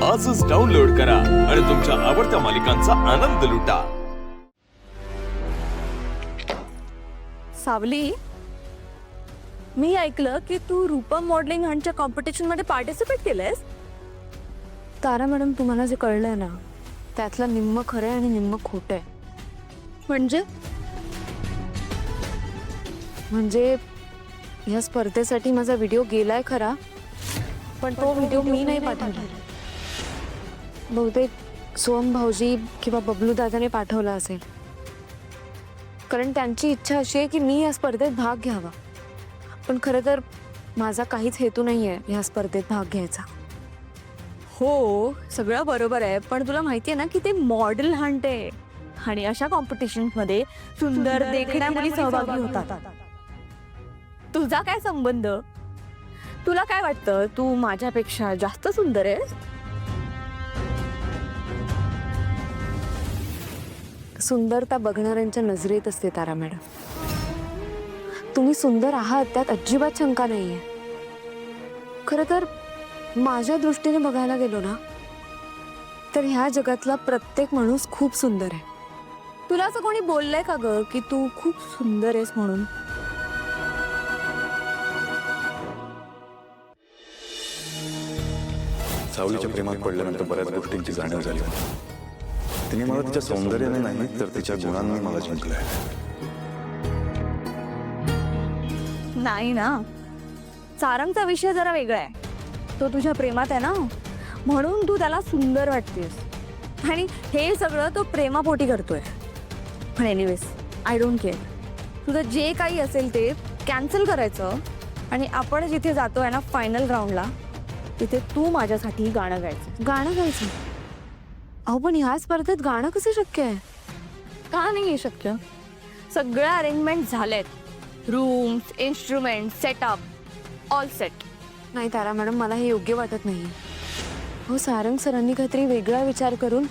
आजच डाउनलोड करा आणि तुमच्या आवडत्या मालिकांचा आनंद लुटा। सावली, मी ऐकलं की तू रूपम मॉडेलिंग हंटच्या कॉम्पिटिशन मध्ये पार्टिसिपेट केलंयस। तारा मॅडम, तुम्हाला जे कळलंय ना त्यातलं निम्म खरं आहे आणि निम्म खोटं आहे। म्हणजे या स्पर्धेसाठी माझा व्हिडिओ गेलाय खरा, पण तो व्हिडिओ मी नाही पाठवला। बहुतेक सोहम भाऊजी किंवा बबलू दादाने पाठवला असेल, कारण त्यांची इच्छा अशी आहे की मी या स्पर्धेत भाग घ्यावा। पण खरं तर माझा काहीच हेतू नाहीये या स्पर्धेत भाग घ्यायचा। हो, सगळं बरोबर आहे, पण तुला माहितीये ना की ते मॉडेल हंट आहे आणि अशा कॉम्पिटिशन मध्ये सुंदर देखण्या मुली सहभागी होतात। तुझा काय संबंध? तुला काय वाटतं, तू माझ्यापेक्षा जास्त सुंदर आहेस? सुंदरता बघणाऱ्यांच्या नजरेत असते तारा मॅडम। तुम्ही सुंदर आहात त्यात अजिबात शंका नाहीये। खरं तर माझ्या दृष्टीने बघायला गेलो ना तर ह्या जगातला प्रत्येक माणूस खूप सुंदर आहे। तुला असं कोणी बोललंय का ग की तू खूप सुंदर आहेस म्हणून? सावलीच्या प्रेमात पडल्यानंतर बऱ्याच गोष्टींची जाणीव झाली। तिने मला तिच्या सौंदर्याने नाही तर तिच्या गुणांनी मला जिंकलंय। नाही ना, सारंगचा विषय जरा वेगळा आहे। तो तुझ्या प्रेमात आहे ना, म्हणून तू त्याला सुंदर वाटतेस आणि हे सगळं तो प्रेमापोटी करतोय। पण एनिवेज, आय डोंट केअर। तुझं जे काही असेल ते कॅन्सल करायचं आणि आपण जिथे जातोय ना फायनल राऊंडला, तिथे तू माझ्यासाठी गाणं गायचं। गाणं गायचं? अहो, पण ह्या स्पर्धेत गाणं कसं शक्य आहे? का नाही शक्य? सगळ्या अरेंजमेंट झालेत, rooms, instrument, setup, all set. नाही तारा मॅडम, मला हे योग्य वाटत नाही। हो, सारंग सरांनी काहीतरी वेगळा विचार करून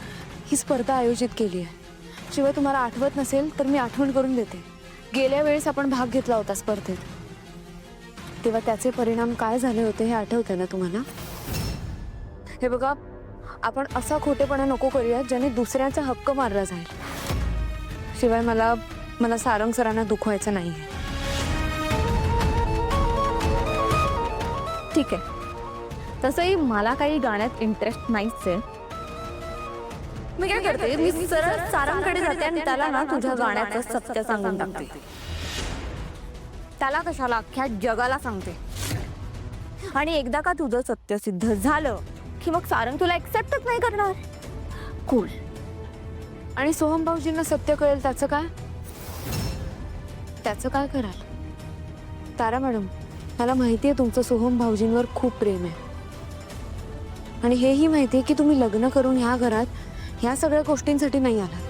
ही स्पर्धा आयोजित केली आहे। शिवाय तुम्हाला आठवत नसेल तर मी आठवण करून देते, गेल्या वेळेस आपण भाग घेतला होता स्पर्धेत, तेव्हा त्याचे परिणाम काय झाले होते हे आठवते ना तुम्हाला? हे बघा, आपण असा खोटेपणा नको करूया ज्याने दुसऱ्याचा हक्क मारला जाईल। शिवाय मला सारंग सरांना दुखवायचं नाहीये। ठीक आहे, तसंही मला काही गाण्यात इंटरेस्ट नाहीच आहे। मी काय करते, मी सरळ सारंगकडे जाते आणि त्याला ना तुझ्या गाण्याचं सत्य सांगून टाकते। त्याला कशाला, अख्ख्या जगाला सांगते। आणि एकदा का तुझं सत्य सिद्ध झालं की मग सारंग तुला एक्सेप्टच नाही करणार। कूल। आणि सोहम भाऊजींना सत्य कळेल त्याचं काय? त्याचं काय कराल? तारा मॅडम, मला माहिती आहे तुमचं सोहम भाऊजींवर खूप प्रेम आहे आणि हेही माहिती आहे की तुम्ही लग्न करून ह्या घरात ह्या सगळ्या गोष्टींसाठी नाही आलात।